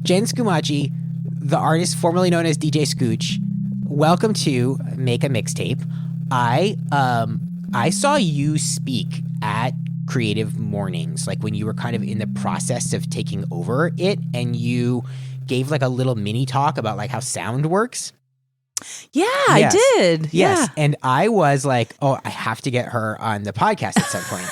Jen Scumaci, the artist formerly known as DJ Scooch. Welcome to Make a Mixtape. I saw you speak at Creative Mornings, like when you were kind of in the process of taking over it, and you gave like a little mini talk about like how sound works. Yeah, Yes. I did. Yes. Yeah. And I was like, oh, I have to get her on the podcast at some point.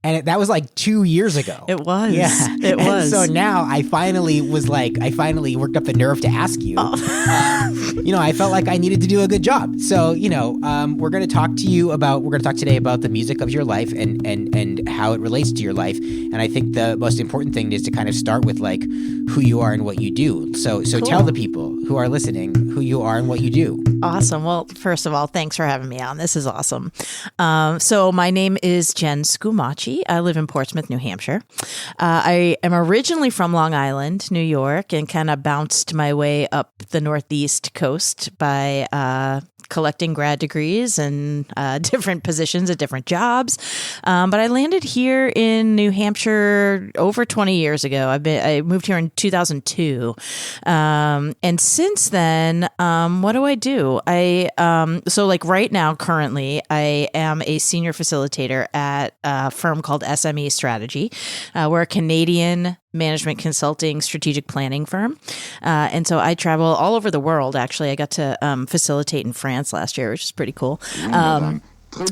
And that was like 2 years ago. It was. Yeah. It was. So now I finally worked up the nerve to ask you. I felt like I needed to do a good job. So, we're going to talk today about the music of your life and how it relates to your life. And I think the most important thing is to kind of start with like who you are and what you do. So Cool. Tell the people who are listening who you are and what you do. Awesome. Well, first of all, thanks for having me on. This is awesome. So my name is Jen Scumaci. I live in Portsmouth, New Hampshire. I am originally from Long Island, New York, and kind of bounced my way up the Northeast coast by collecting grad degrees and different positions at different jobs. But I landed here in New Hampshire over 20 years ago. I moved here in 2002. And since then, what do I do? So like right now, currently, I am a senior facilitator at a firm called SME Strategy. We're a Canadian management consulting strategic planning firm. And so I travel all over the world. Actually, I got to facilitate in France last year, which is pretty cool.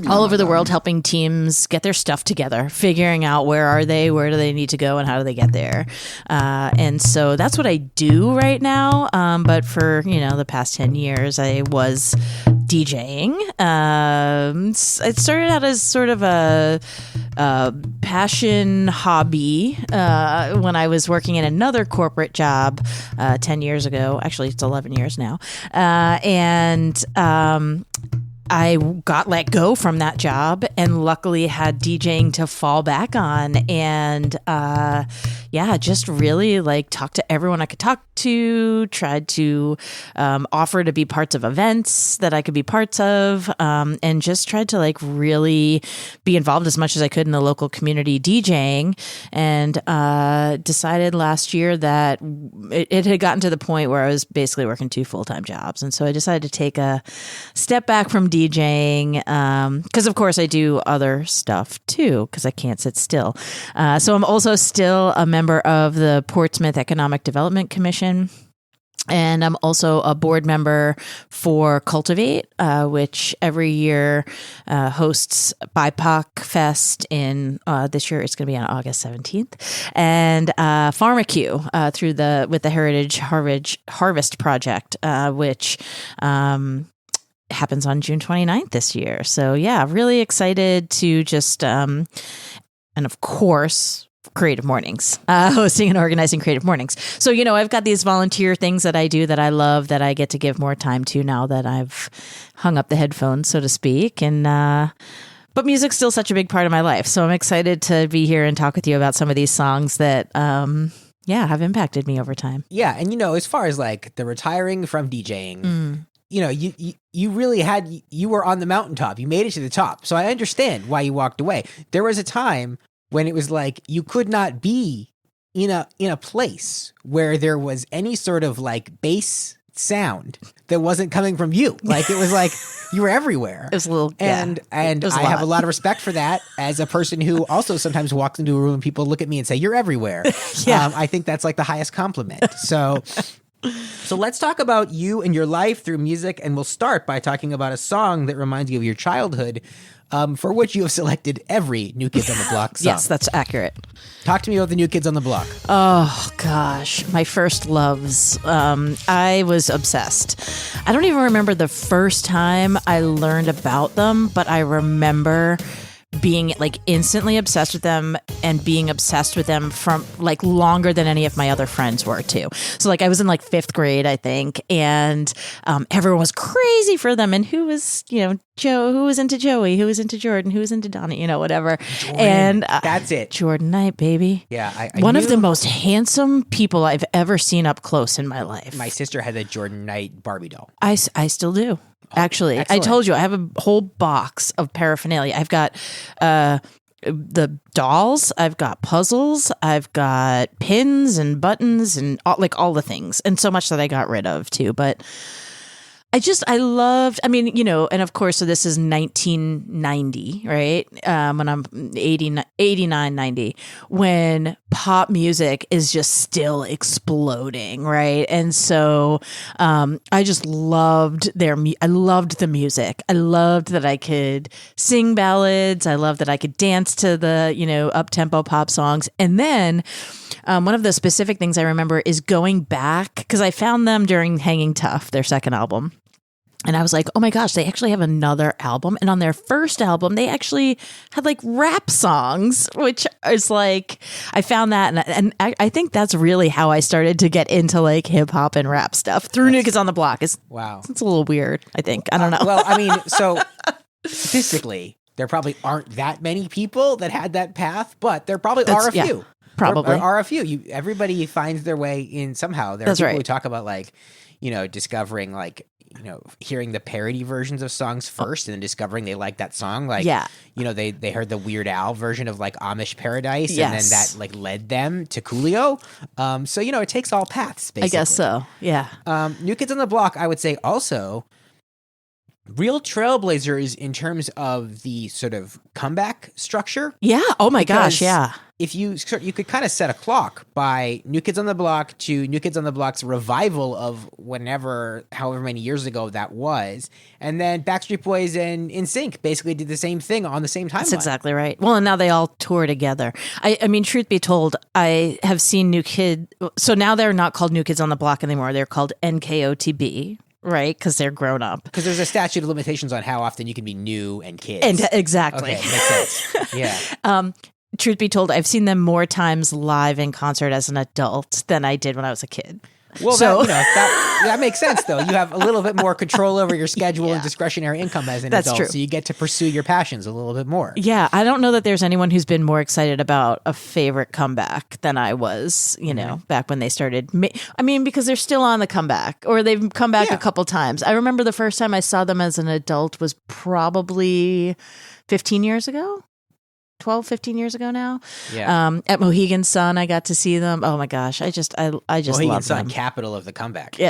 All over the world, helping teams get their stuff together, figuring out where are they, where do they need to go, and how do they get there. And so that's what I do right now. But for, the past 10 years, I was DJing. It started out as sort of a passion hobby when I was working in another corporate job 10 years ago. Actually, it's 11 years now. I got let go from that job and luckily had DJing to fall back on. And just really like talked to everyone I could talk to, tried to offer to be parts of events that I could be parts of, and just tried to like really be involved as much as I could in the local community DJing. And decided last year that it had gotten to the point where I was basically working 2 full-time jobs. And so I decided to take a step back from DJing, because of course I do other stuff too, because I can't sit still. So I'm also still a member of the Portsmouth Economic Development Commission. And I'm also a board member for Cultivate, which every year hosts BIPOC Fest in this year. It's going to be on August 17th, and PharmaQ with the Heritage Harvest Project, which happens on June 29th this year. So yeah, really excited to just and of course, Creative Mornings, hosting and organizing Creative Mornings. So, I've got these volunteer things that I do that I love, that I get to give more time to now that I've hung up the headphones, so to speak. And, but music's still such a big part of my life. So I'm excited to be here and talk with you about some of these songs that, have impacted me over time. Yeah. And, as far as like the retiring from DJing, you really you were on the mountaintop. You made it to the top. So I understand why you walked away. There was a time when it was like you could not be in a place where there was any sort of like bass sound that wasn't coming from you. Like it was like you were everywhere. It was a little, and I have a lot of respect for that as a person who also sometimes walks into a room and people look at me and say, "You're everywhere." Yeah. I think that's like the highest compliment. So let's talk about you and your life through music, and we'll start by talking about a song that reminds you of your childhood, for which you have selected every New Kids on the Block song. Yes, that's accurate. Talk to me about the New Kids on the Block. Oh, gosh. My first loves. I was obsessed. I don't even remember the first time I learned about them, but I remember being like instantly obsessed with them and being obsessed with them from like longer than any of my other friends were too. So like I was in like 5th grade, I think, and everyone was crazy for them. And who was, Joe, who was into Joey, who was into Jordan, who was into Donnie, whatever. Jordan, and that's it. Jordan Knight, baby. Yeah. I One knew of the most handsome people I've ever seen up close in my life. My sister had a Jordan Knight Barbie doll. I still do. Actually, excellent. I told you I have a whole box of paraphernalia. I've got the dolls, I've got puzzles, I've got pins and buttons and all the things, and so much that I got rid of too. But I loved, I mean, and of course, so this is 1990, right? When I'm 89, 90, when pop music is just still exploding, right? And so I just loved I loved the music. I loved that I could sing ballads. I loved that I could dance to the, up-tempo pop songs. And then one of the specific things I remember is going back, because I found them during Hanging Tough, their second album. And I was like, oh my gosh, they actually have another album. And on their first album, they actually had like rap songs, which is like, I found that. And I think that's really how I started to get into like hip hop and rap stuff through New Kids on the Block. Wow. It's a little weird, I think. I don't know. Well, I mean, so statistically, there probably aren't that many people that had that path, but there probably are a few. Yeah, probably. There are a few. Everybody finds their way in somehow. There are people who talk about like, discovering like, hearing the parody versions of songs first and then discovering they like that song. Like, they heard the Weird Al version of like Amish Paradise and then that like led them to Coolio. So, it takes all paths, basically. I guess so. Yeah. New Kids on the Block, I would say also real trailblazers in terms of the sort of comeback structure. Yeah. Oh my gosh. Yeah. If you could kind of set a clock by New Kids on the Block to New Kids on the Block's revival of however many years ago that was, and then Backstreet Boys and NSYNC basically did the same thing on the same timeline. That's exactly right. Well, and now they all tour together. I mean, truth be told, I have seen New Kid. So now they're not called New Kids on the Block anymore. They're called NKOTB. Right, because they're grown up. Because there's a statute of limitations on how often you can be new and kids. And exactly. Okay, makes sense. Yeah. Truth be told, I've seen them more times live in concert as an adult than I did when I was a kid. Well, so, that makes sense, though. You have a little bit more control over your schedule and discretionary income as an adult. True. So you get to pursue your passions a little bit more. Yeah, I don't know that there's anyone who's been more excited about a favorite comeback than I was, back when they started. I mean, because they're still on the comeback, or they've come back a couple times. I remember the first time I saw them as an adult was probably 15 years ago. 12, 15 years ago now. Yeah. At Mohegan Sun, I got to see them. Oh my gosh. I just Mohegan love Sun, them. capital of the comeback. Yeah.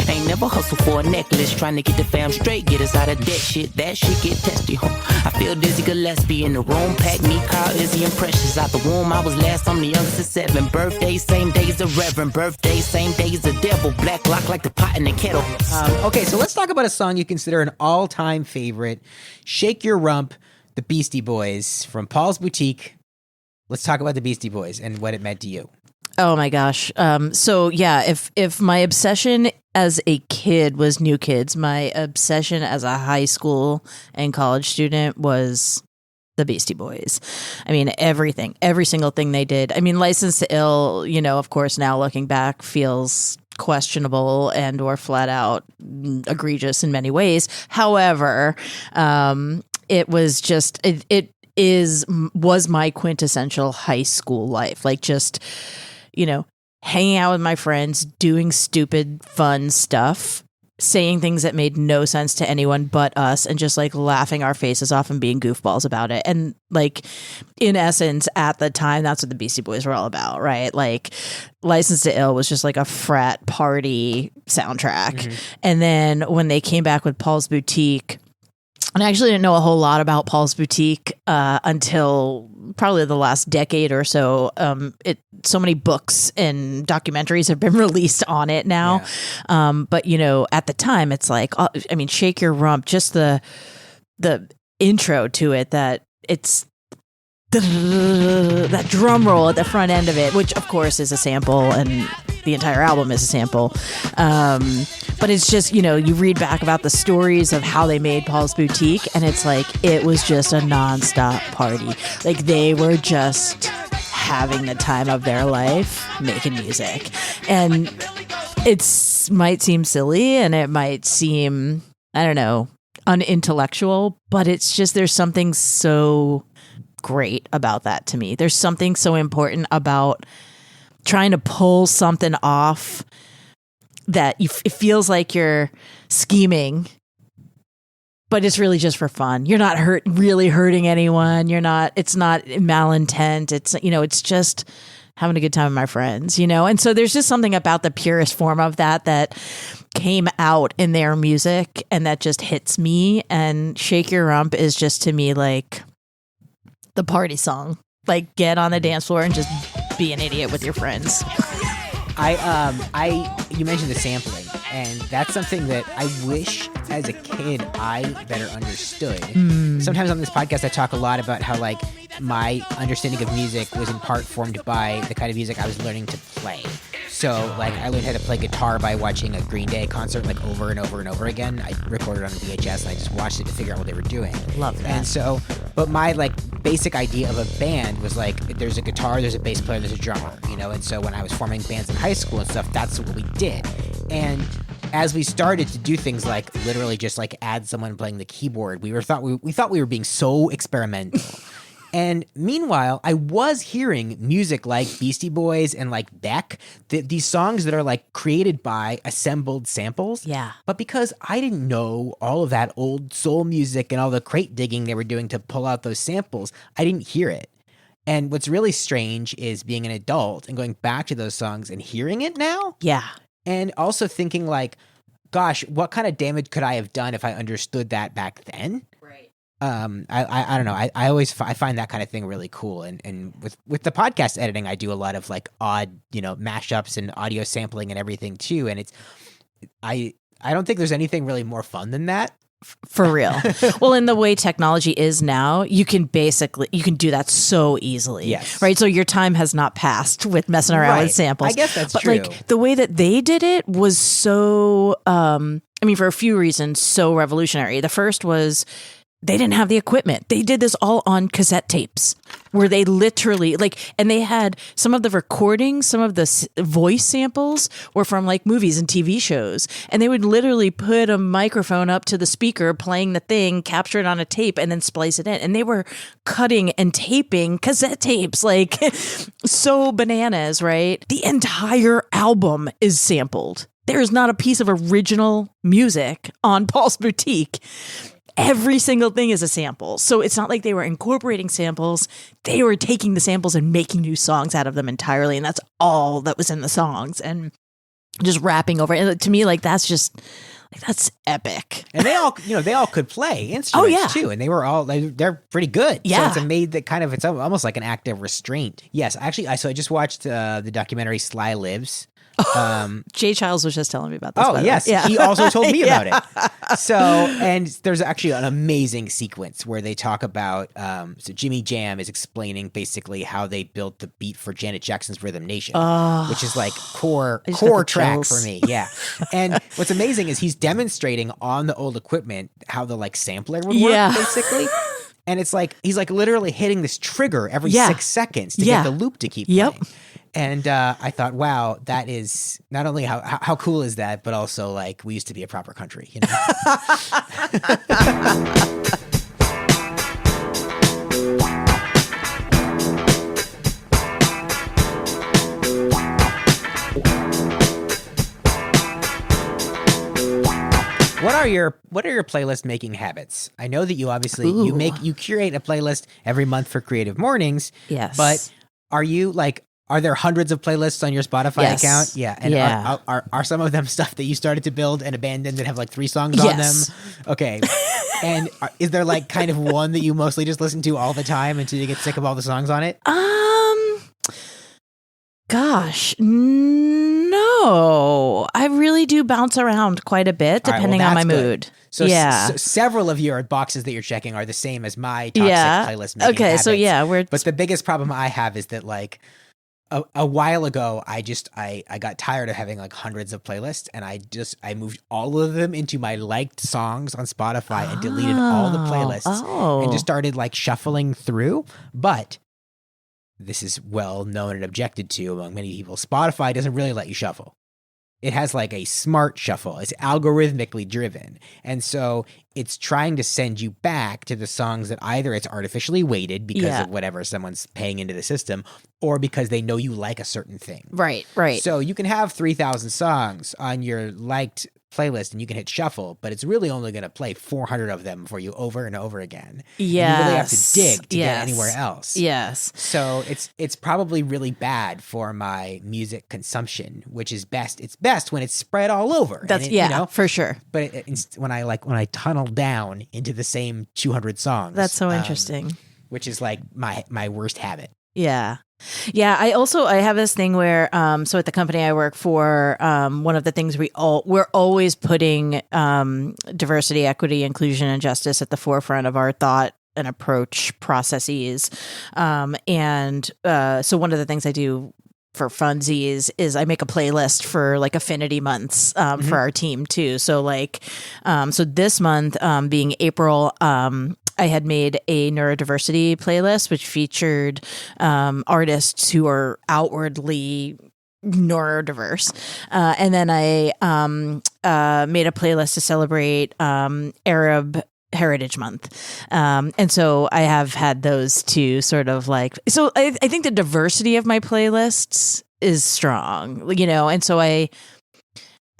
Ain't never hustle for a necklace, trying to get the fam straight, get us out of debt shit, that shit get testy, I feel Dizzy Gillespie in the room, pack me, Carl, Izzy, and Precious out the womb, I was last, I'm the youngest of 7, birthday, same day as the Reverend, birthday, same day as the devil, black lock like the pot in the kettle. Okay, so let's talk about a song you consider an all-time favorite, Shake Your Rump, the Beastie Boys from Paul's Boutique. Let's talk about the Beastie Boys and what it meant to you. Oh my gosh. So yeah, if my obsession as a kid was New Kids, my obsession as a high school and college student was the Beastie Boys. I mean, everything, every single thing they did. I mean, License to Ill, of course, now looking back feels questionable and or flat out egregious in many ways. However, it was just was my quintessential high school life, like just hanging out with my friends, doing stupid fun stuff, saying things that made no sense to anyone but us, and just like laughing our faces off and being goofballs about it. And like, in essence, at the time, that's what the Beastie Boys were all about, right? Like, License to Ill was just like a frat party soundtrack. Mm-hmm. And then when they came back with Paul's Boutique, and I actually didn't know a whole lot about Paul's Boutique until probably the last decade or so. So many books and documentaries have been released on it now. Yeah. But, at the time, it's like, Shake Your Rump, just the intro to it, that it's that drum roll at the front end of it, which, of course, is a sample, and the entire album is a sample. But it's just, you read back about the stories of how they made Paul's Boutique, and it's like, it was just a nonstop party. Like, they were just having the time of their life making music. And might seem silly, and it might seem, I don't know, unintellectual, but it's just, there's something so great about that to me. There's something so important about trying to pull something off that it feels like you're scheming, but it's really just for fun. You're not really hurting anyone. It's not malintent. It's just having a good time with my friends, And so there's just something about the purest form of that came out in their music and that just hits me. And Shake Your Rump is just to me like the party song. Like get on the dance floor and just be an idiot with your friends. You mentioned the sampling, and that's something that I wish as a kid I better understood. Sometimes on this podcast I talk a lot about how like my understanding of music was in part formed by the kind of music I was learning to play. So like I learned how to play guitar by watching a Green Day concert like over and over and over again. I recorded on a VHS and I just watched it to figure out what they were doing. Love that. And so, but my like basic idea of a band was like there's a guitar, there's a bass player, there's a drummer, And so when I was forming bands in high school and stuff, that's what we did. And as we started to do things like literally just like add someone playing the keyboard, we thought we were being so experimental. And meanwhile, I was hearing music like Beastie Boys and like Beck, these songs that are like created by assembled samples. Yeah. But because I didn't know all of that old soul music and all the crate digging they were doing to pull out those samples, I didn't hear it. And what's really strange is being an adult and going back to those songs and hearing it now. Yeah. And also thinking like, gosh, what kind of damage could I have done if I understood that back then? Right. I don't know. I find that kind of thing really cool. And with the podcast editing, I do a lot of like odd, mashups and audio sampling and everything too. And I don't think there's anything really more fun than that. For real. Well, in the way technology is now, you can do that so easily. Yes. Right. So your time has not passed with messing around with samples. I guess that's but true. Like the way that they did it was so, for a few reasons, so revolutionary. The first was they didn't have the equipment. They did this all on cassette tapes where they literally and they had some of the recordings, some of the voice samples were from like movies and TV shows. And they would literally put a microphone up to the speaker playing the thing, capture it on a tape and then splice it in. And they were cutting and taping cassette tapes, like so bananas, right? The entire album is sampled. There is not a piece of original music on Paul's Boutique. Every single thing is a sample. So it's not like they were incorporating samples. They were taking the samples and making new songs out of them entirely. And that's all that was in the songs and just rapping over it. And to me, that's epic. And they all could play instruments too. And they were they're pretty good. Yeah. So it's almost like an act of restraint. Yes. Actually, I just watched the documentary Sly Lives. Jay Childs was just telling me about this. Oh, yes. Yeah. He also told me about it. So, and there's actually an amazing sequence where they talk about, so Jimmy Jam is explaining basically how they built the beat for Janet Jackson's Rhythm Nation, which is like core track for me. Yeah. And what's amazing is he's demonstrating on the old equipment how the like sampler would work basically. And it's like, he's like literally hitting this trigger every 6 seconds to get the loop to keep playing. And I thought, wow, that is not only how cool is that, but also like we used to be a proper country, What are your playlist making habits? I know that you obviously you curate a playlist every month for Creative Mornings. Yes. But are there hundreds of playlists on your Spotify account? Yeah. And are some of them stuff that you started to build and abandoned that have like 3 songs on them? Okay. And is there like kind of one that you mostly just listen to all the time until you get sick of all the songs on it? Gosh, no. I really do bounce around quite a bit depending on my mood. So, so several of your boxes that you're checking are the same as my toxic playlist making habits. So but the biggest problem I have is that like a while ago, I got tired of having like hundreds of playlists, and I moved all of them into my liked songs on Spotify and deleted all the playlists and just started like shuffling through. But this is well known and objected to among many people. Spotify doesn't really let you shuffle. It has like a smart shuffle. It's algorithmically driven. And so it's trying to send you back to the songs that either it's artificially weighted because of whatever someone's paying into the system, or because they know you like a certain thing. Right. So you can have 3,000 songs on your liked playlist and you can hit shuffle, but it's really only going to play 400 of them for you over and over again. Yes. And you really have to dig to get anywhere else. Yes. So it's probably really bad for my music consumption, which is best. It's best when it's spread all over. That's for sure. But when I tunnel down into the same 200 songs. That's so interesting. Which is like my worst habit. Yeah. Yeah, I have this thing where so at the company I work for, one of the things we're always putting diversity, equity, inclusion, and justice at the forefront of our thought and approach processes. So one of the things I do for funsies is I make a playlist for like affinity months for our team too. So so this month being April, I had made a neurodiversity playlist, which featured artists who are outwardly neurodiverse. And then I made a playlist to celebrate Arab Heritage Month. And so I have had those two sort of like, so I think the diversity of my playlists is strong, and so I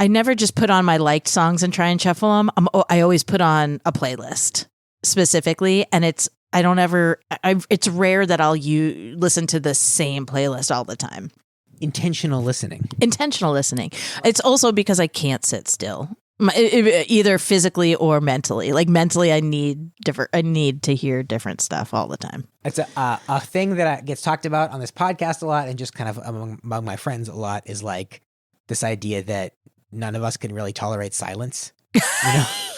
never just put on my liked songs and try and shuffle them. I always put on a playlist specifically, and it's rare that I'll listen to the same playlist all the time. Intentional listening. It's also because I can't sit still, either physically or mentally. Like mentally, I need to hear different stuff all the time. It's a thing that gets talked about on this podcast a lot, and just kind of among my friends a lot, is like this idea that none of us can really tolerate silence.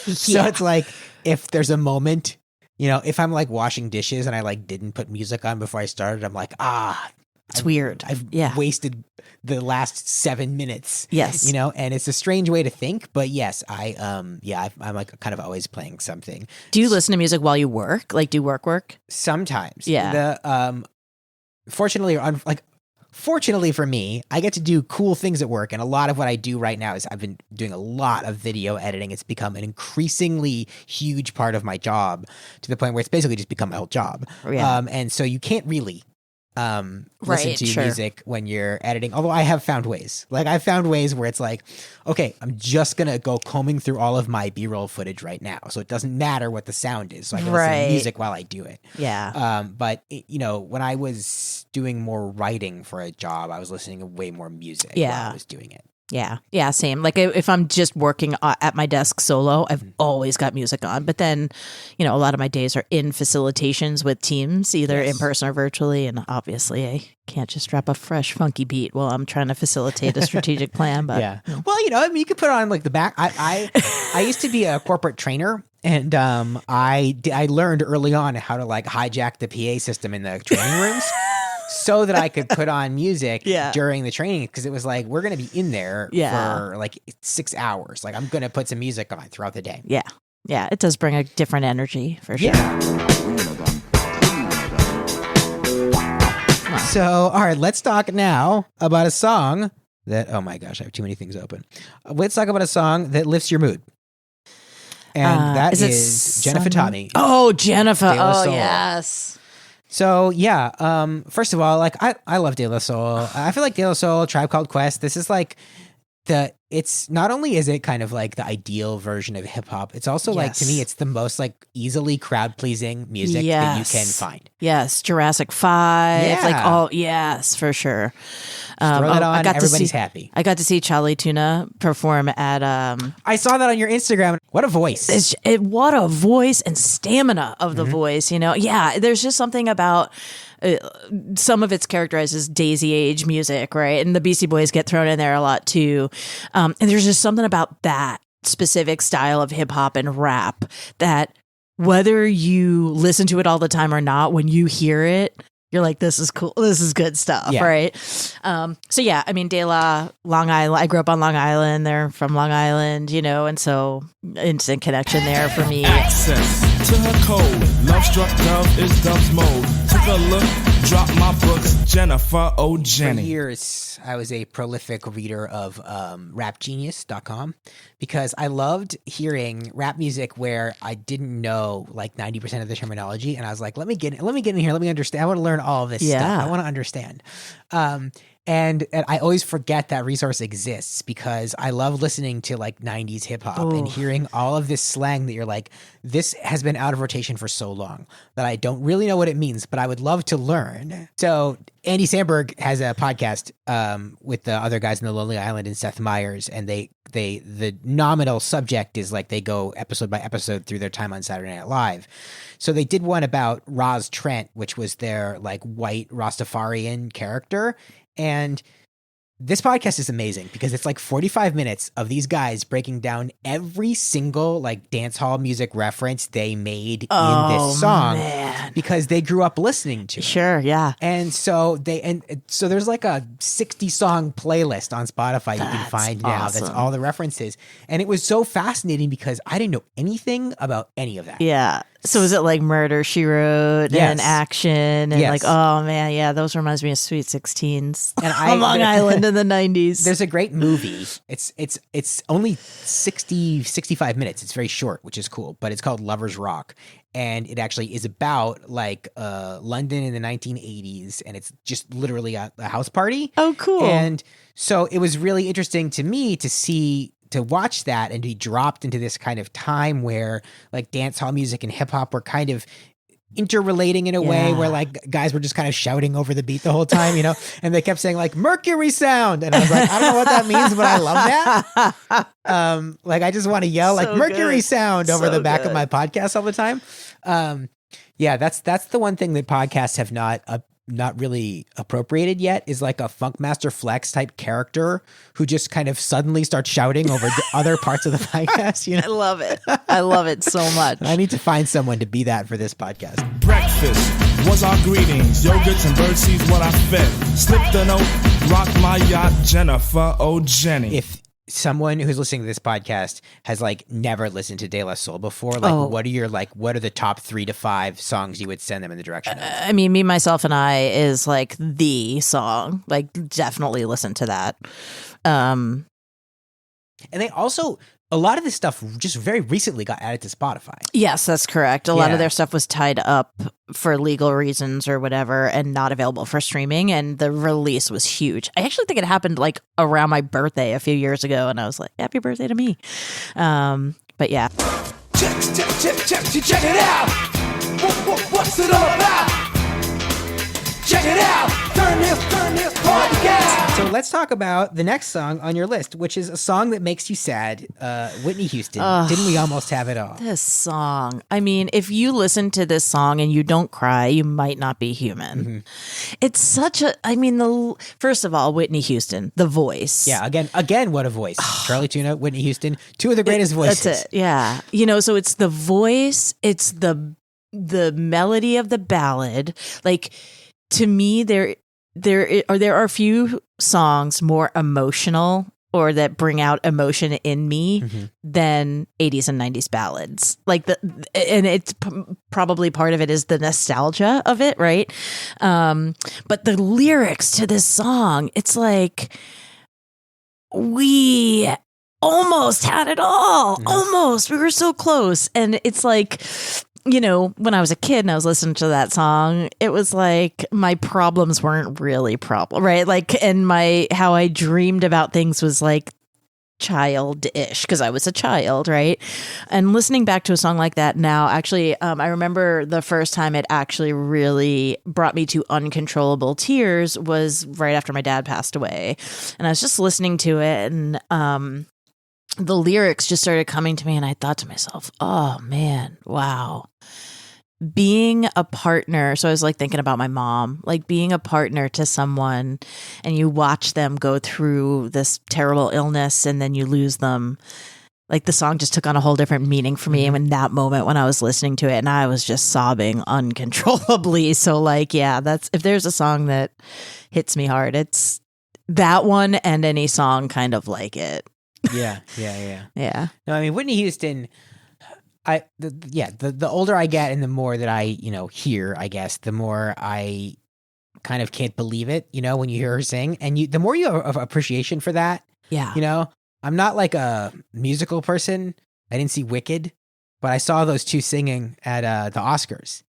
So it's like, if there's a moment, if I'm like washing dishes and I like didn't put music on before I started, I'm like, it's weird. I've wasted the last 7 minutes. Yes. And it's a strange way to think, but yes, I'm like kind of always playing something. Do you listen to music while you work? Like do work? Sometimes. Yeah. Fortunately for me, I get to do cool things at work, and a lot of what I do right now is I've been doing a lot of video editing. It's become an increasingly huge part of my job, to the point where it's basically just become my whole job. Yeah. And so you can't really listen to music when you're editing. Although I have found ways. Like I've found ways where it's like, okay, I'm just going to go combing through all of my B-roll footage right now. So it doesn't matter what the sound is. So I can listen to music while I do it. Yeah. But when I was doing more writing for a job, I was listening to way more music while I was doing it. Yeah. Yeah. Same. Like if I'm just working at my desk solo, I've always got music on. But then, a lot of my days are in facilitations with teams, either in person or virtually. And obviously, I can't just drop a fresh, funky beat while I'm trying to facilitate a strategic plan. But yeah. Well, you could put on like the back. I used to be a corporate trainer. And I learned early on how to like hijack the PA system in the training rooms. So that I could put on music during the training, because it was like, we're going to be in there for like 6 hours. Like I'm going to put some music on throughout the day. Yeah. Yeah. It does bring a different energy for sure. Yeah. So, all right, let's talk now about a song that, oh my gosh, I have too many things open. Let's talk about a song that lifts your mood. And that is Jennifer Tommy. Oh, Jennifer. Oh, yes. So yeah, first of all, like I love De La Soul. I feel like De La Soul, Tribe Called Quest, this is like it's not only is it kind of like the ideal version of hip hop, it's also like, to me, it's the most like easily crowd pleasing music that you can find. Yes, Jurassic 5, for sure. Throw that on, everybody's happy. I got to see Charlie Tuna perform at. I saw that on your Instagram. What a voice! What a voice and stamina of the voice. Yeah. There's just something about. Some of it's characterized as Daisy Age music, right? And the Beastie Boys get thrown in there a lot too. And there's just something about that specific style of hip hop and rap that, whether you listen to it all the time or not, when you hear it, you're like, this is cool. This is good stuff, right? So yeah, I mean, De La, Long Island. I grew up on Long Island. They're from Long Island, and so instant connection there for me. Access to her code. Love struck dove is dove's mode. Took a look, dropped my books. Jennifer, oh Jenny. For years, I was a prolific reader of rapgenius.com, because I loved hearing rap music where I didn't know like 90% of the terminology, and I was like, let me get in here, let me understand. I want to learn all of this stuff. I want to understand. And I always forget that resource exists because I love listening to like 90s hip hop and hearing all of this slang that you're like, this has been out of rotation for so long that I don't really know what it means, but I would love to learn. So Andy Samberg has a podcast with the other guys in the Lonely Island and Seth Meyers, and the nominal subject is like they go episode by episode through their time on Saturday Night Live. So they did one about Roz Trent, which was their like white Rastafarian character. And this podcast is amazing because it's like 45 minutes of these guys breaking down every single like dance hall music reference they made in this song because they grew up listening to it. Sure, yeah. And so there's like a 60 song playlist on Spotify you can find now that's all the references. And it was so fascinating because I didn't know anything about any of that. Yeah. So is it like Murder, She Wrote and Action and like, oh man, yeah, those reminds me of Sweet 16s and Long Island in the 90s. There's a great movie. It's only 65 minutes. It's very short, which is cool, but it's called Lovers Rock. And it actually is about like London in the 1980s. And it's just literally a house party. Oh, cool. And so it was really interesting to me to watch that and be dropped into this kind of time where like dance hall music and hip hop were kind of interrelating in a way where like guys were just kind of shouting over the beat the whole time, you know, and they kept saying like Mercury sound. And I was like, I don't know what that means, but I love that. Like I just want to yell like Mercury sound over the back of my podcast all the time. Yeah, that's the one thing that podcasts have not really appropriated yet is like a Funkmaster Flex type character who just kind of suddenly starts shouting over the other parts of the podcast. You know? I love it. I love it so much. I need to find someone to be that for this podcast. Breakfast was our greetings. Yogurts and birdseeds what I fed. Slipped a note, rocked my yacht, Jennifer, oh Jenny. If someone who's listening to this podcast has like never listened to De La Soul before, like what are the top 3 to 5 songs you would send them in the direction of? I mean, Me, Myself, and I is like the song. Like definitely listen to that. And they also, a lot of this stuff just very recently got added to Spotify. Yes, that's correct. A lot of their stuff was tied up for legal reasons or whatever and not available for streaming. And the release was huge. I actually think it happened like around my birthday a few years ago. And I was like, happy birthday to me. But yeah. Check it out. What's it all about? Check it out. Turn this podcast. So let's talk about the next song on your list, which is a song that makes you sad. Whitney Houston. Didn't we almost have it all? This song. I mean, if you listen to this song and you don't cry, you might not be human. Mm-hmm. It's such a, I mean, first of all, Whitney Houston, the voice. Yeah, again, what a voice. Charlie Tuna, Whitney Houston, 2 of the greatest voices. That's it. Yeah. You know, so it's the voice, it's the melody of the ballad. Like, to me, there are a few songs more emotional or that bring out emotion in me than 80s and 90s ballads. Like and it's probably part of it is the nostalgia of it, right? But the lyrics to this song, it's like we almost had it all. Almost. We were so close. And it's like, you know, when I was a kid and I was listening to that song, it was like my problems weren't really right? Like, and how I dreamed about things was like childish because I was a child, right? And listening back to a song like that now, actually, I remember the first time it actually really brought me to uncontrollable tears was right after my dad passed away. And I was just listening to it and, the lyrics just started coming to me and I thought to myself, oh man, wow. Being a partner. So I was like thinking about my mom, like being a partner to someone and you watch them go through this terrible illness and then you lose them. Like the song just took on a whole different meaning for me in that moment when I was listening to it and I was just sobbing uncontrollably. So like, yeah, if there's a song that hits me hard, it's that one and any song kind of like it. Yeah. Yeah. No, I mean, Whitney Houston, the older I get and the more that I, hear, I guess, the more I kind of can't believe it, when you hear her sing. And the more you have appreciation for that. Yeah. I'm not like a musical person. I didn't see Wicked, but I saw those two singing at the Oscars.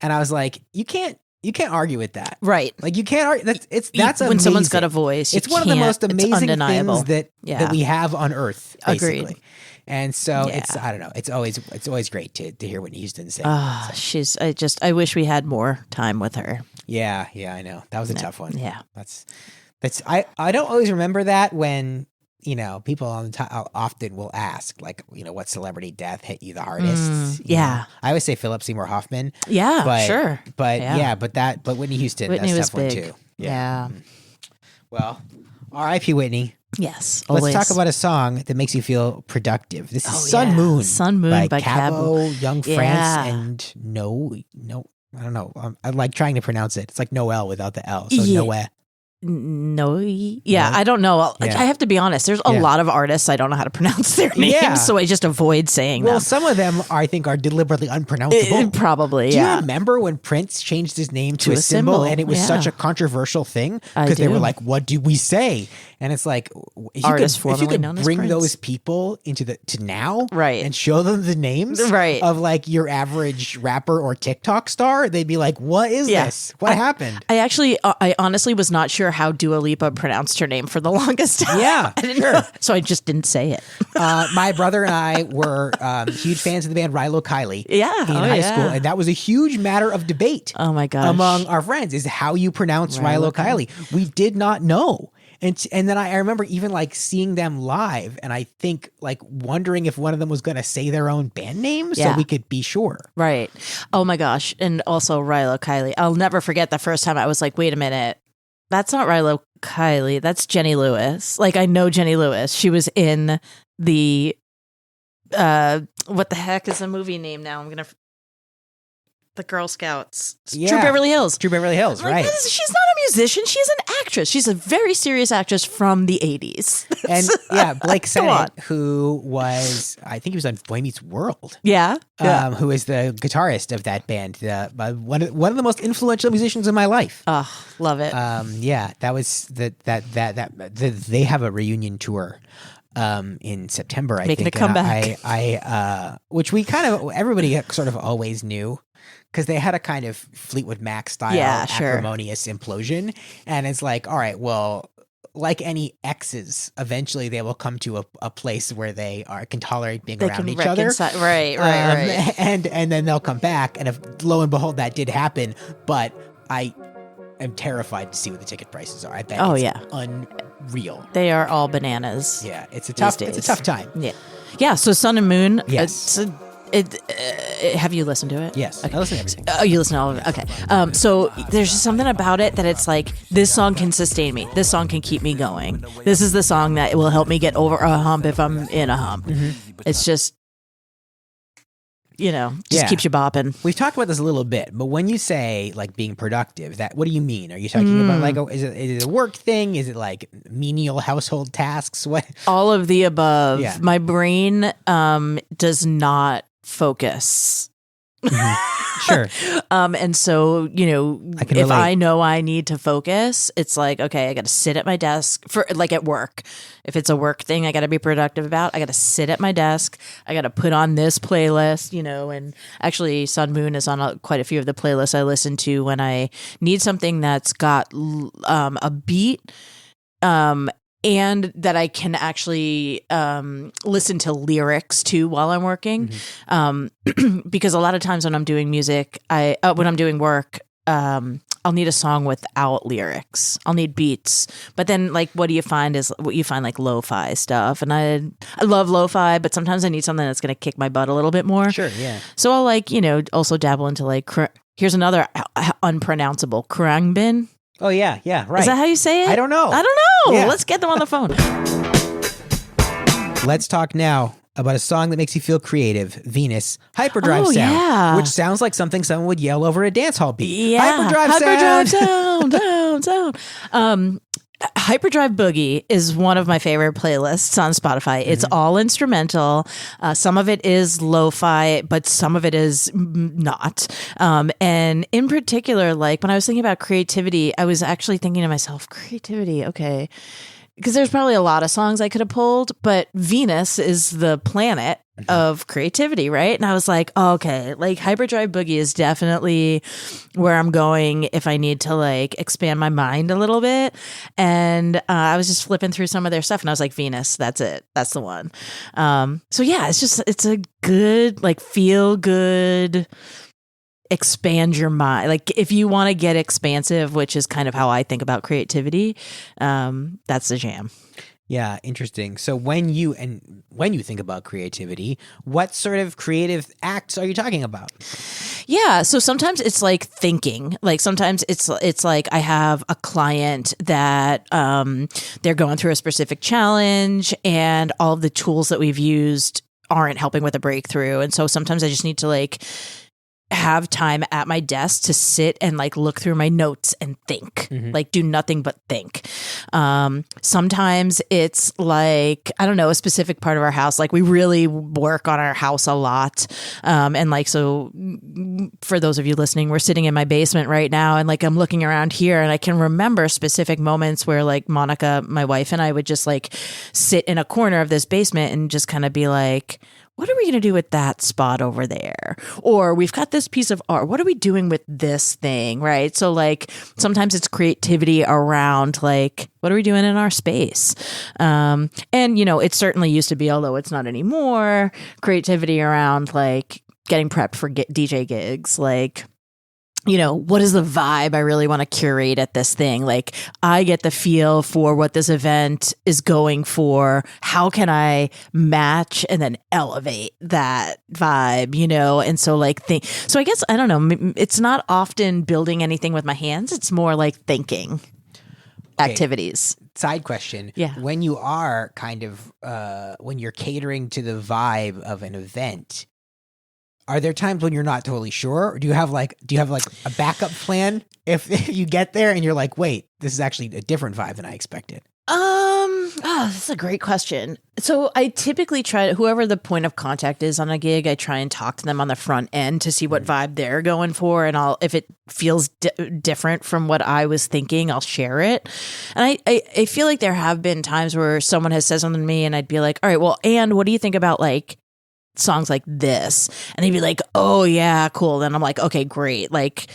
And I was like, you can't You can't argue with that. Right. Like you can't argue. That's when someone's amazing. got a voice. It's one of the most amazing undeniable. things that we have on Earth. Basically. Agreed. And so Yeah. it's I don't know. It's always great to hear Whitney Houston sing. I wish we had more time with her. Yeah, I know. That was a tough one. Yeah. That's I don't always remember that when, people often will ask, like, what celebrity death hit you the hardest? Yeah. I always say Philip Seymour Hoffman. Yeah, but, sure. But Yeah. but Whitney Houston, Whitney that's was a tough big. one too. Yeah. Well, R.I.P. Whitney. Yes. Always. Let's talk about a song that makes you feel productive. This is Sun yeah. Moon. Sun Moon by Cabo, Young Yeah. France, and no, I don't know. I like trying to pronounce it. It's like Noel without the L. So Yeah. Noe. No, yeah, No? I don't know. Yeah. I have to be honest. There's a Yeah. lot of artists I don't know how to pronounce their names, Yeah. so I just avoid saying Well, them. some of them I think are deliberately unpronounceable. Probably, Do yeah. you remember when Prince changed his name to a symbol and it was yeah. such a controversial thing? I Because they were do. like, what do we say? And it's like, if Artist you formerly could known as bring Prince. those people to now Right. and show them the names Right. of like your average rapper or TikTok star, they'd be like, what is Yeah. this? What happened? I honestly was not sure how Dua Lipa pronounced her name for the longest time. Yeah, I didn't sure. know, so I just didn't say it. My brother and I were huge fans of the band Rilo Kiley Yeah. in Oh, high yeah. school. And that was a huge matter of debate. Oh my gosh. Among our friends is how you pronounce Rilo Kiley. We did not know. And then I remember even like seeing them live and I think like wondering if one of them was going to say their own band name so Yeah. we could be sure. Right. Oh my gosh. And also Rilo Kiley. I'll never forget the first time I was like, wait a minute. That's not Rilo Kiley. That's Jenny Lewis. Like I know Jenny Lewis. She was in the what the heck is the movie name now? The Girl Scouts. Yeah. True Beverly Hills. True Beverly Hills, Like, right. she's not a musician. She's an actress. She's a very serious actress from the 80s. And yeah, Blake Come on. Sennett, who was, I think he was on Boy Meets World. Yeah. Who is the guitarist of that band? One of the most influential musicians in my life. Oh, love it. Yeah, that was they have a reunion tour in September. I Making think a comeback. I which we kind of everybody sort of always knew. Because they had a kind of Fleetwood Mac style Yeah, sure. acrimonious implosion, and it's like, all right, well, like any exes, eventually they will come to a place where they can tolerate being They around can each other. reconcile. Right. And then they'll come back, and if lo and behold that did happen, but I am terrified to see what the ticket prices are. I bet Oh, it's yeah. unreal. They are all bananas. Yeah, it's a These tough days. time. Yeah. Yeah. So Sun and Moon. Yes. Have you listened to it? Yes, Okay. I listen to everything. Oh, you listen to all of it. Okay. So there's just something about it that it's like this song can sustain me. This song can keep me going. This is the song that will help me get over a hump if I'm in a hump. It's just, Yeah. keeps you bopping. We've talked about this a little bit, but when you say like being productive, what do you mean? Are you talking about like is it a work thing? Is it like menial household tasks? What? All of the above. Yeah. My brain does not focus. Sure. And so, I can if relate. I know I need to focus, it's like, okay, I got to sit at my desk for like at work. If it's a work thing I got to be productive about, I got to sit at my desk. I got to put on this playlist, and actually Sun Moon is on quite a few of the playlists I listen to when I need something that's got a beat, and that I can actually listen to lyrics too while I'm working, because a lot of times when I'm doing music, when I'm doing work, I'll need a song without lyrics. I'll need beats, but then like what you find like lo-fi stuff, and I love lo-fi, but sometimes I need something that's going to kick my butt a little bit more. Sure. Yeah. So I'll like also dabble into like here's another unpronounceable Khruangbin. Oh yeah. Yeah. Right. Is that how you say it? I don't know. Yeah. Let's get them on the phone. Let's talk now about a song that makes you feel creative. Venus, Hyperdrive Oh, Sound, yeah. which sounds like something someone would yell over a dance hall beat. Yeah. Hyperdrive Sound. Sound. Hyperdrive Boogie is one of my favorite playlists on Spotify. It's all instrumental. Some of it is lo-fi, but some of it is not. And in particular, like when I was thinking about creativity, I was actually thinking to myself, creativity, okay. Because there's probably a lot of songs I could have pulled, but Venus is the planet of creativity, right? And I was like, oh, okay, like hyperdrive boogie is definitely where I'm going if I need to like expand my mind a little bit. And I was just flipping through some of their stuff and I was like, Venus, that's it. That's the one. So yeah, it's a good, like feel good, expand your mind. Like if you want to get expansive, which is kind of how I think about creativity, that's the jam. Yeah, interesting. So when you think about creativity, what sort of creative acts are you talking about? Yeah, so sometimes it's like thinking. Like sometimes it's like I have a client that they're going through a specific challenge and all of the tools that we've used aren't helping with a breakthrough. And so sometimes I just need to like have time at my desk to sit and like look through my notes and think, like do nothing but think. Sometimes it's like, I don't know, a specific part of our house. Like we really work on our house a lot. And like, so for those of you listening, we're sitting in my basement right now and like I'm looking around here and I can remember specific moments where like Monica, my wife, and I would just like sit in a corner of this basement and just kind of be like, what are we going to do with that spot over there? Or we've got this piece of art. What are we doing with this thing? Right. So like sometimes it's creativity around like, what are we doing in our space? And, you know, it certainly used to be, although it's not anymore, creativity around like getting prepped for DJ gigs. Like, you know, what is the vibe I really want to curate at this thing? Like, I get the feel for what this event is going for. How can I match and then elevate that vibe, you know? And so, like, so I guess, I don't know, it's not often building anything with my hands. It's more like thinking activities. Side question. Yeah. When you are kind of, when you're catering to the vibe of an event, are there times when you're not totally sure? Or do you have like a backup plan if you get there and you're like, wait, this is actually a different vibe than I expected? That's a great question. So I typically try whoever the point of contact is on a gig, I try and talk to them on the front end to see what vibe they're going for. And if it feels different from what I was thinking, I'll share it. And I feel like there have been times where someone has said something to me and I'd be like, all right, well, and what do you think about like songs like this? And they'd be like, oh yeah, cool. Then I'm like, okay, great. Like,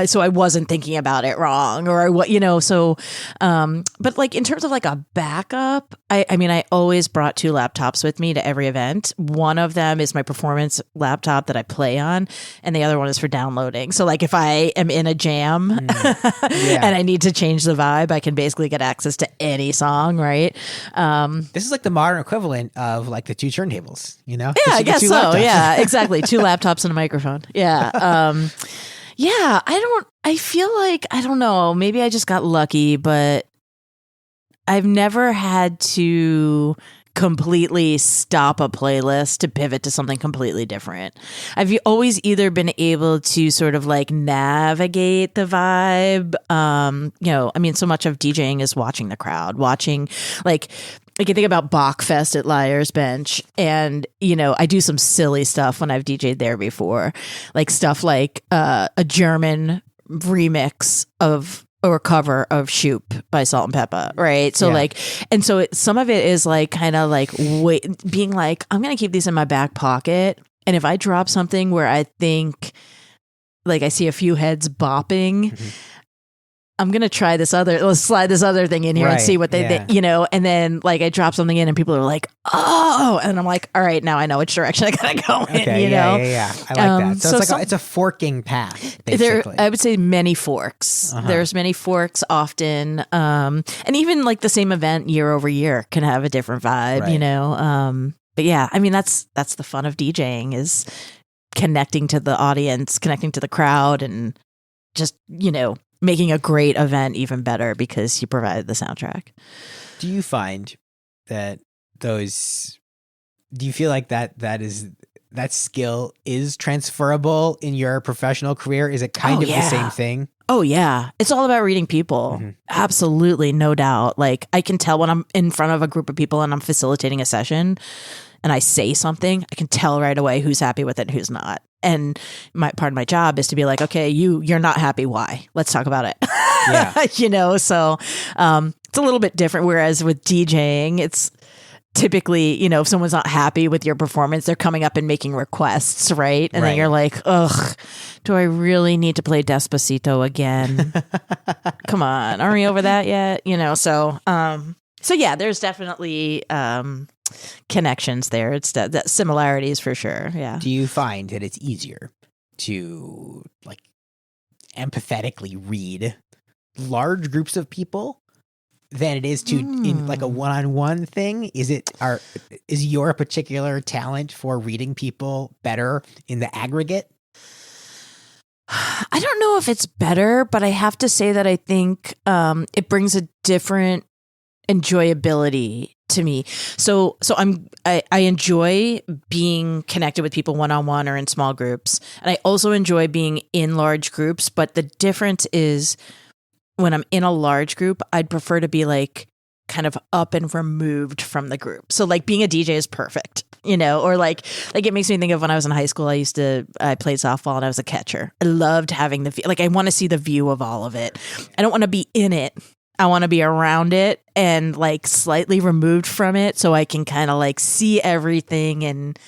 so I wasn't thinking about it wrong or what, you know, so, but like in terms of like a backup, I mean, I always brought 2 laptops with me to every event. One of them is my performance laptop that I play on, and the other one is for downloading. So like if I am in a jam and I need to change the vibe, I can basically get access to any song, right? This is like the modern equivalent of like the 2 turntables, you know? Yeah, I guess so. Laptops. Yeah, exactly. 2 laptops and a microphone. Yeah. Yeah, I feel like, I don't know, maybe I just got lucky, but I've never had to completely stop a playlist to pivot to something completely different. I've always either been able to sort of like navigate the vibe. You know, I mean, so much of DJing is watching the crowd, watching like you think about Bachfest at Liar's Bench, and, you know, I do some silly stuff when I've DJ'd there before, like stuff like a German remix of or cover of Shoop by Salt and Pepper, right? So like, and so some of it is like kind of like being like, I'm gonna keep these in my back pocket, and if I drop something where I think like I see a few heads bopping, I'm going to try let's slide this other thing in here and see what they think, you know, and then like I drop something in and people are like, oh, and I'm like, all right, now I know which direction I got to go in, you know? Yeah. I like that. So it's like it's a forking path, basically. I would say many forks. There's many forks often. And even like the same event year over year can have a different vibe, you know? But yeah, I mean, that's the fun of DJing is connecting to the audience, connecting to the crowd, and just, you know, making a great event even better because you provided the soundtrack. Do you find that do you feel like that skill is transferable in your professional career? Is it kind of the same thing? Oh yeah. It's all about reading people. Absolutely. No doubt. Like I can tell when I'm in front of a group of people and I'm facilitating a session and I say something, I can tell right away who's happy with it and who's not. And part of my job is to be like, okay, you're not happy. Why? Let's talk about it. Yeah. You know, so it's a little bit different. Whereas with DJing, typically, if someone's not happy with your performance, they're coming up and making requests, right? And then Right. you're like, ugh, do I really need to play Despacito again? Come on, aren't we over that yet? So yeah, there's definitely connections there. It's that similarities for sure. Yeah. Do you find that it's easier to like empathetically read large groups of people than it is to in like a one-on-one thing? Is your particular talent for reading people better in the aggregate? I don't know if it's better, but I have to say that I think it brings a different enjoyability to me. So I enjoy being connected with people one-on-one or in small groups. And I also enjoy being in large groups. But the difference is when I'm in a large group, I'd prefer to be like kind of up and removed from the group. So like being a DJ is perfect, or like it makes me think of when I was in high school. I played softball and I was a catcher. I loved having I want to see the view of all of it. I don't want to be in it. I want to be around it and like slightly removed from it so I can kind of like see everything and,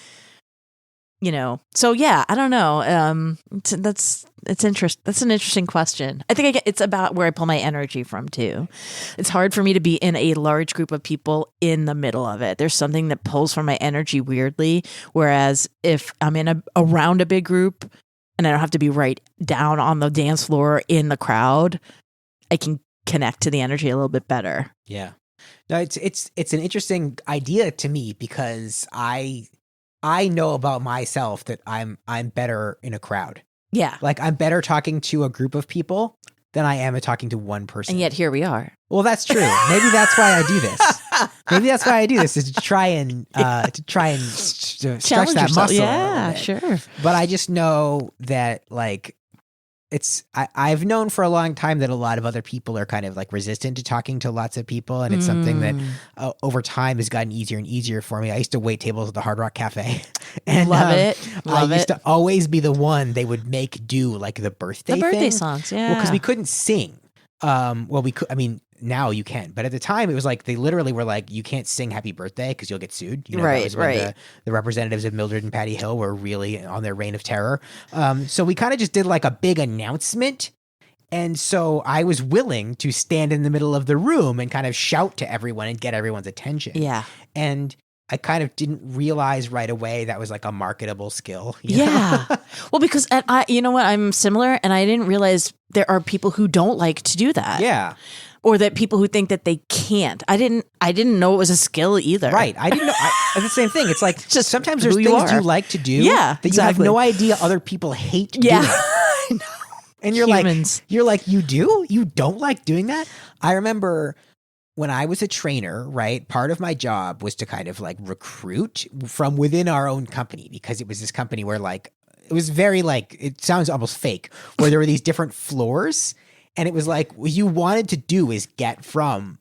so yeah, I don't know. That's an interesting question. I think it's about where I pull my energy from too. It's hard for me to be in a large group of people in the middle of it. There's something that pulls from my energy weirdly. Whereas if I'm around a big group and I don't have to be right down on the dance floor in the crowd, I can connect to the energy a little bit better. Yeah. No, it's an interesting idea to me because I know about myself that I'm better in a crowd. Yeah. Like I'm better talking to a group of people than I am at talking to one person. And yet here we are. Well, that's true. Maybe that's why I do this. Maybe that's why I do this is to try and stretch Challenge that yourself. muscle. Yeah, sure. But I just know that like I've known for a long time that a lot of other people are kind of like resistant to talking to lots of people. And it's something that over time has gotten easier and easier for me. I used to wait tables at the Hard Rock Cafe. And Love it. I used to always be the one they would make do like the birthday thing. Songs, yeah. Well, because we couldn't sing. We could, now you can, but at the time it was like, they literally were like, you can't sing happy birthday because you'll get sued. That was when the representatives of Mildred and Patty Hill were really on their reign of terror. So we kind of just did like a big announcement. And so I was willing to stand in the middle of the room and kind of shout to everyone and get everyone's attention. Yeah. And I kind of didn't realize right away that was like a marketable skill. Yeah. Well, because you know what? I'm similar, and I didn't realize there are people who don't like to do that. Yeah. Or that people who think that they can't. I didn't know it was a skill either. Right. I didn't know. It's the same thing. It's like just sometimes there's who things you you like to do Yeah, that exactly. you have no idea other people hate doing. Yeah. I know. And you're Humans. like, you do? You don't like doing that? I remember when I was a trainer, right, part of my job was to kind of like recruit from within our own company, because it was this company where like, it was very like, it sounds almost fake, where there were these different floors. And it was like, what you wanted to do is when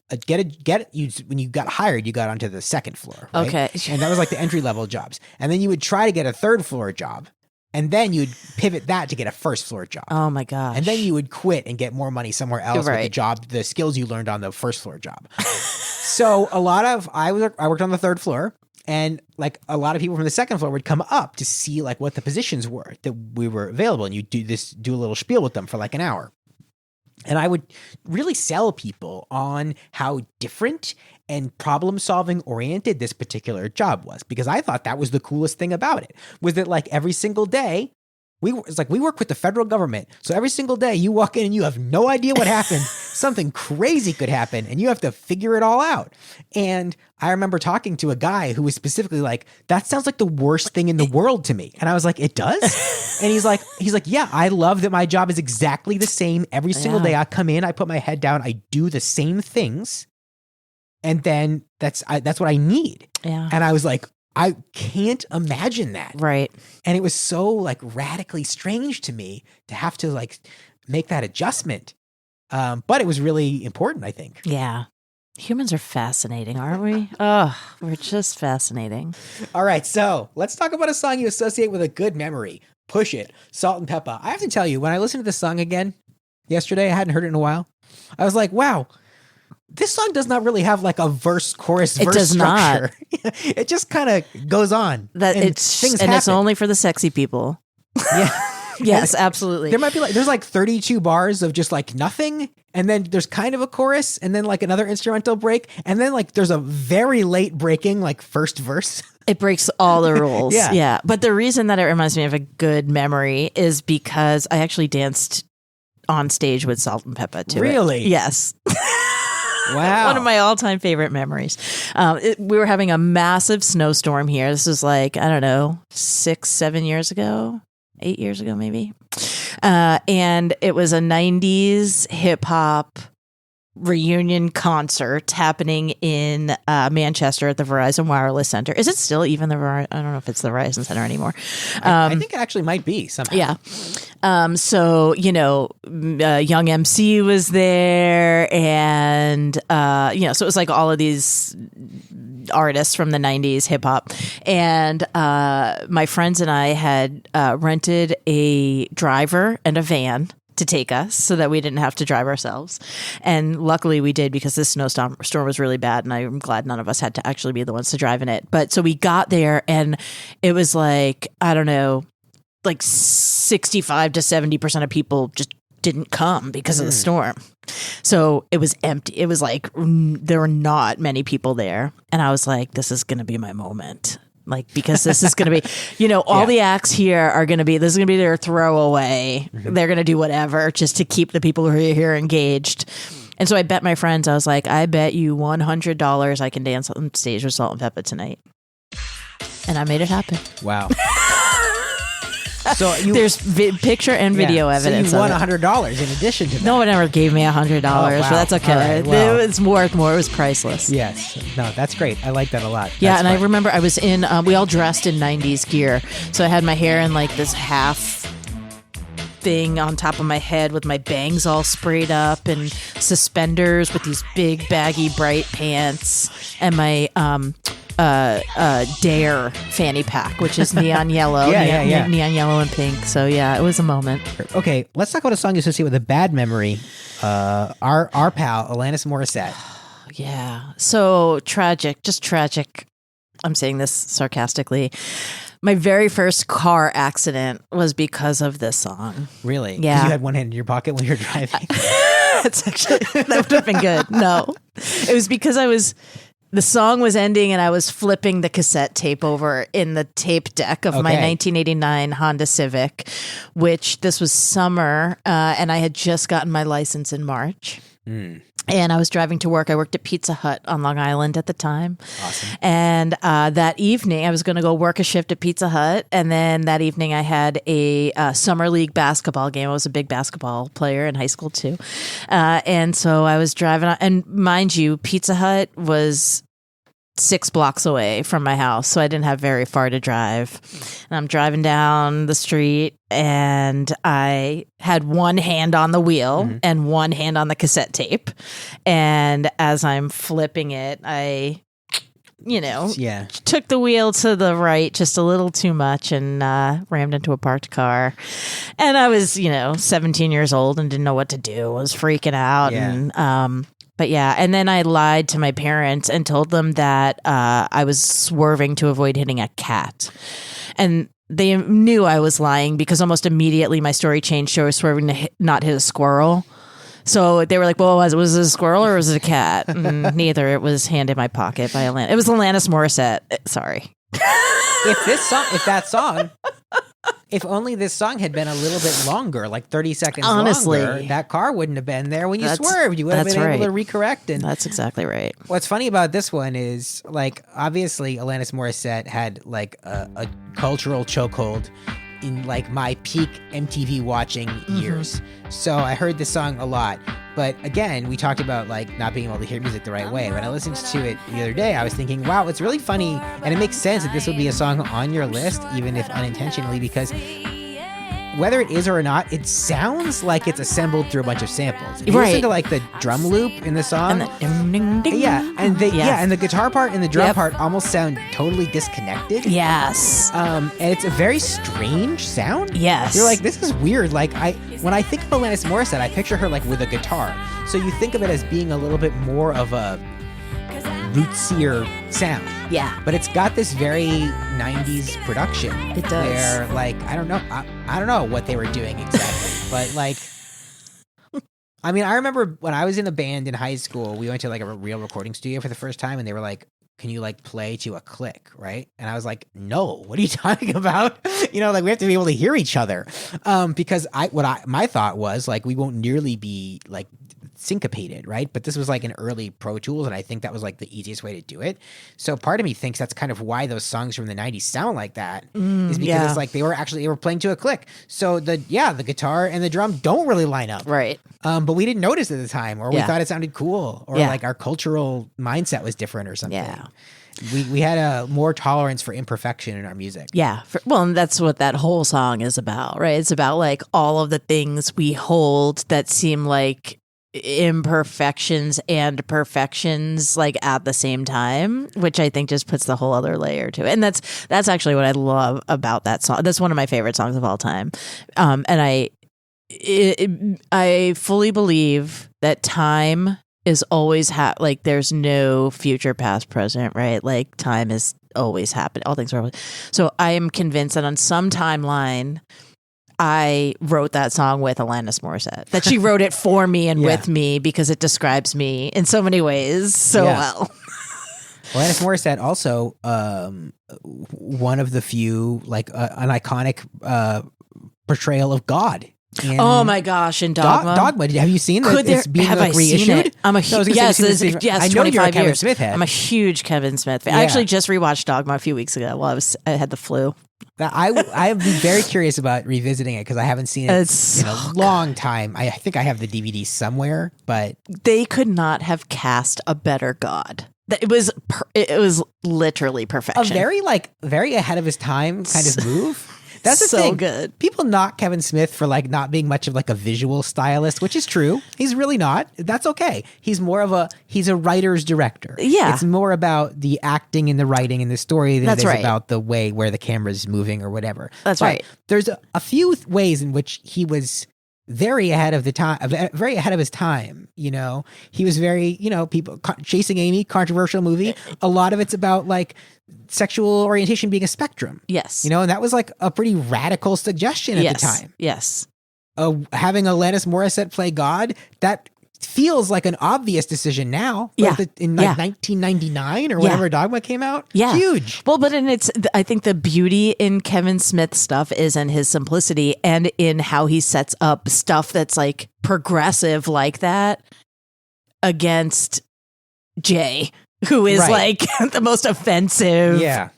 you got hired, you got onto the second floor. Right? Okay. And that was like the entry level jobs. And then you would try to get a third floor job. And then you'd pivot that to get a first floor job. Oh my gosh. And then you would quit and get more money somewhere else with the Right. job, the skills you learned on the first floor job. So I worked on the third floor, and like a lot of people from the second floor would come up to see like what the positions were that we were available. And you do a little spiel with them for like an hour. And I would really sell people on how different and problem-solving oriented this particular job was, because I thought that was the coolest thing about it, was that like every single day, we work with the federal government. So every single day you walk in and you have no idea what happened. Something crazy could happen and you have to figure it all out. And I remember talking to a guy who was specifically like, that sounds like the worst thing in the world to me. And I was like, it does? And he's like, yeah, I love that my job is exactly the same every single day. I come in, I put my head down, I do the same things. And then that's what I need. Yeah. And I was like, I can't imagine that. Right. And it was so like radically strange to me to have to like make that adjustment. But it was really important, I think. Yeah. Humans are fascinating, aren't we? Oh, we're just fascinating. All right. So let's talk about a song you associate with a good memory. Push It, Salt and Pepper. I have to tell you, when I listened to this song again yesterday, I hadn't heard it in a while. I was like, wow, this song does not really have like a verse chorus It verse does not. structure. It just kind of goes on. That and it's things and it's happen. only for the sexy people. Yeah. Yes, absolutely. There might be there's like 32 bars of just like nothing, and then there's kind of a chorus, and then like another instrumental break, and then like there's a very late breaking like first verse. It breaks all the rules. Yeah. But the reason that it reminds me of a good memory is because I actually danced on stage with Salt and Peppa to it. Really? Yes. Wow. One of my all-time favorite memories. We were having a massive snowstorm here. This was like, I don't know, 6-7 years ago. 8 years ago, maybe. And it was a 90s hip hop reunion concert happening in Manchester at the Verizon Wireless Center. Is it still even the Verizon? I don't know if it's the Verizon Center anymore. I think it actually might be somehow. Yeah. So, Young MC was there and, so it was like all of these artists from the 90s hip hop. And my friends and I had rented a driver and a van to take us so that we didn't have to drive ourselves. And luckily we did, because this snowstorm was really bad, and I'm glad none of us had to actually be the ones to drive in it. But so we got there and it was like, I don't know, like 65 to 70% of people just didn't come because of the storm. So it was empty. It was like there were not many people there. And I was like, this is going to be my moment. Like, because this is going to be, all the acts here are going to be, this is going to be their throwaway. They're going to do whatever just to keep the people who are here engaged. And so I bet my friends, I was like, I bet you $100 I can dance on stage with Salt and Peppa tonight. And I made it happen. Wow. So There's picture and video evidence. So you won of it. $100 in addition to that. No one ever gave me $100, wow. but that's okay. All right, well. It was worth more. It was priceless. Yes. No, that's great. I like that a lot. Yeah, That's and fun. I remember I was in, we all dressed in 90s gear. So I had my hair in like this half thing on top of my head with my bangs all sprayed up and suspenders with these big baggy bright pants and my Dare fanny pack, which is neon yellow. Yeah. Neon yellow and pink. So yeah, it was a moment. Okay, let's talk about a song you associate with a bad memory. Our pal, Alanis Morissette. Yeah. So tragic, just tragic. I'm saying this sarcastically. My very first car accident was because of this song. Really? 'Cause Yeah. you had one hand in your pocket when you were driving. That's actually, that would have been good. No, it was because the song was ending and I was flipping the cassette tape over in the tape deck of my Okay. 1989 Honda Civic, which this was summer, and I had just gotten my license in March. And I was driving to work. I worked at Pizza Hut on Long Island at the time. Awesome. And that evening, I was going to go work a shift at Pizza Hut. And then that evening, I had a summer league basketball game. I was a big basketball player in high school, too. And so I was driving. And mind you, Pizza Hut was 6 blocks away from my house, so I didn't have very far to drive. And I'm driving down the street, and I had one hand on the wheel and one hand on the cassette tape. And as I'm flipping it, I, Yeah. took the wheel to the right just a little too much and rammed into a parked car. And I was, 17 years old and didn't know what to do. I was freaking out. Yeah. And but yeah, and then I lied to my parents and told them that I was swerving to avoid hitting a cat. And they knew I was lying because almost immediately my story changed. So I was swerving to not hit a squirrel. So they were like, well, was it a squirrel or was it a cat? Neither. It was hand in my pocket by Alanis. It was Alanis Morissette. Sorry. If only this song had been a little bit longer, like 30 seconds Honestly. longer, that car wouldn't have been there when you That's- swerved. You would have that's been able to right. recorrect. And That's exactly right. what's funny about this one is, like, obviously Alanis Morissette had like a cultural chokehold in like my peak MTV watching years. So I heard this song a lot. But again, we talked about like not being able to hear music the right way. When I listened to it the other day, I was thinking, wow, it's really funny. And it makes sense that this would be a song on your list, even if unintentionally, because whether it is or not, it sounds like it's assembled through a bunch of samples. If you Right. listen to like the drum loop in the song, And the ding, ding, ding. and the guitar part and the drum part almost sound totally disconnected. Yes. And it's a very strange sound. Yes. You're like, this is weird. Like when I think of Alanis Morissette, I picture her like with a guitar. So you think of it as being a little bit more of a rootsier sound. Yeah. But it's got this very 90s production. It does. Where like, I don't know what they were doing exactly. But like, I mean, I remember when I was in a band in high school, we went to like a real recording studio for the first time and they were like, can you like play to a click, right? And I was like, no, what are you talking about? Like we have to be able to hear each other. Because my thought was like, we won't nearly be like syncopated, right? But this was like an early Pro Tools, and I think that was like the easiest way to do it. So part of me thinks that's kind of why those songs from the 90s sound like that, is because it's like they were playing to a click. So the guitar and the drum don't really line up. Right. But we didn't notice at the time, or we thought it sounded cool, or Yeah. like our cultural mindset was different or something. Yeah. We had a more tolerance for imperfection in our music. Yeah. And that's what that whole song is about, right? It's about like all of the things we hold that seem like imperfections and perfections like at the same time, which I think just puts the whole other layer to it. And that's actually what I love about that song. That's one of my favorite songs of all time. And I fully believe that time is always like there's no future, past, present, right? Like time is always happening. All things are always. So I am convinced that on some timeline I wrote that song with Alanis Morissette, that she wrote it for me and with me because it describes me in so many ways so well. Alanis Morissette also one of the few like an iconic portrayal of God. Oh my gosh! In Dogma, Dogma. Have you seen that? It's being have like I reissued. seen it? I'm a yes. I know you're a Kevin Smith head. I'm a huge Kevin Smith fan. Yeah. I actually just rewatched Dogma a few weeks ago while I had the flu. I would be very curious about revisiting it because I haven't seen it in a long time. I think I have the DVD somewhere, but they could not have cast a better God. It was literally perfection. A very ahead of his time kind of move. That's the so thing. good. People knock Kevin Smith for like not being much of like a visual stylist, which is true. He's really not. That's okay. He's a writer's director. Yeah. It's more about the acting and the writing and the story than it is right. about the way where the camera's moving or whatever. That's But right. There's a few ways in which he was very ahead of his time. He was very, people Chasing Amy, controversial movie. A lot of it's about like sexual orientation being a spectrum. Yes. And that was like a pretty radical suggestion at the time. Yes. Having Alanis Morissette play God, that feels like an obvious decision now. But in 1999 or whenever Dogma came out. Yeah. Huge. Well, but I think the beauty in Kevin Smith's stuff is in his simplicity and in how he sets up stuff that's like progressive like that against Jay, who is like the most offensive. Yeah.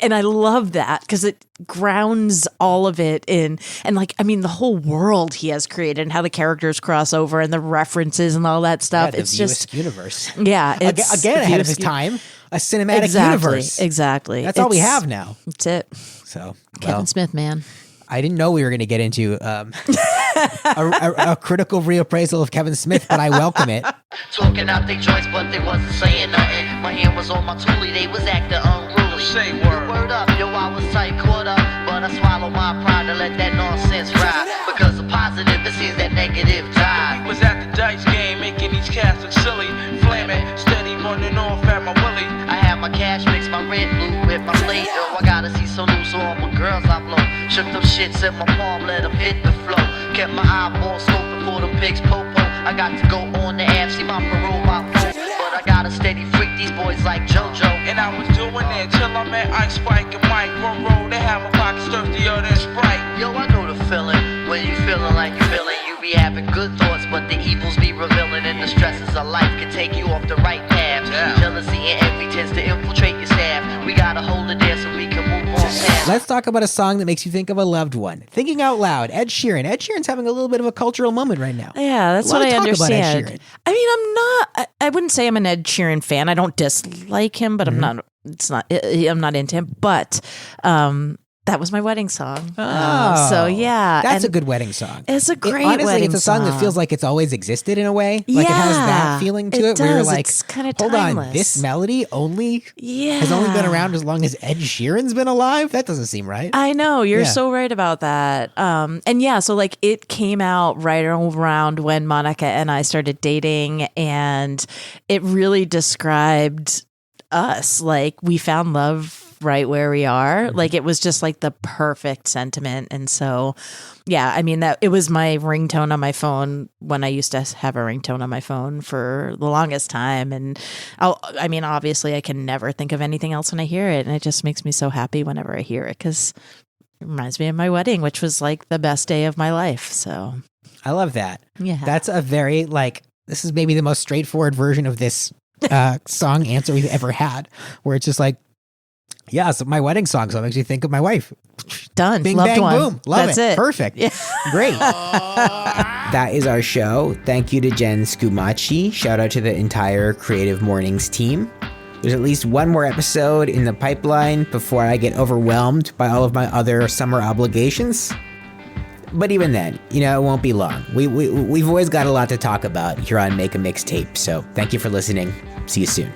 And I love that because it grounds all of it in, and the whole world he has created and how the characters cross over and the references and all that stuff. The it's View-esque just universe. Yeah. It's Again ahead of his time. A cinematic universe. Exactly. That's all we have now. That's it. So Kevin Smith, man. I didn't know we were going to get into a critical reappraisal of Kevin Smith, but I welcome it. Talking out their joints, but they wasn't saying nothing. My hand was on my toolie, they was acting unruly. Say word. Word up, yo, I was tight, caught up. But I swallowed my pride to let that nonsense ride. Because the positive, it seems that negative died. Was at the dice game, making these cats look silly. Flaming, steady running off at my willy. I had my cash mix, my red blue with my blade. Yo, I gotta see so loose, so all my girls I blow. Shook them shits in my palm, let them hit the flow. Kept my eyeball scoping for them pigs, popo. I got to go on the app, see my parole, my phone. But I got a steady freak, these boys like JoJo. And I was doing it till I met Ice Spike and Mike Monroe. They have my pockets thirstier than Sprite. Yo, I know the feeling. When you feeling like you feeling, you be having good thoughts, but the evils be revealing, and the stresses of life can take you off the right path. Yeah. Jealousy and envy tends to infiltrate your staff. We gotta hold it there so we can move on past. Let's talk about a song that makes you think of a loved one. Thinking out loud, Ed Sheeran. Ed Sheeran's having a little bit of a cultural moment right now. Yeah, that's A lot what of I talk about Ed understand. Sheeran. I mean, I wouldn't say I'm an Ed Sheeran fan. I don't dislike him, but I'm not into him. But That was my wedding song. Oh, So yeah, that's a and good wedding song. It's a great honestly, wedding it's a song that feels like it's always existed in a way. Like it has that feeling to it, where you're does. like, It's kinda hold timeless. on, this melody has only been around as long as Ed Sheeran's been alive? That doesn't seem right. I know, you're Yeah. so right about that. And yeah, so like it came out right around when Monica and I started dating, and it really described us. Like we found love right where we are. Like it was just like the perfect sentiment. And so yeah, I mean that it was my ringtone on my phone when I used to have a ringtone on my phone for the longest time. And I mean, obviously I can never think of anything else when I hear it. And it just makes me so happy whenever I hear it, because it reminds me of my wedding, which was like the best day of my life. So I love that. yeah. That's a very this is maybe the most straightforward version of this song answer we've ever had, where it's just like, yeah, it's my wedding song, so it makes me think of my wife. Done. Bing, Loved bang, one. boom. Love That's it. it. Perfect. Yeah. Great. That is our show. Thank you to Jen Scumaci. Shout out to the entire Creative Mornings team. There's at least one more episode in the pipeline before I get overwhelmed by all of my other summer obligations. But even then, it won't be long. We've always got a lot to talk about here on Make a Mixtape. So thank you for listening. See you soon.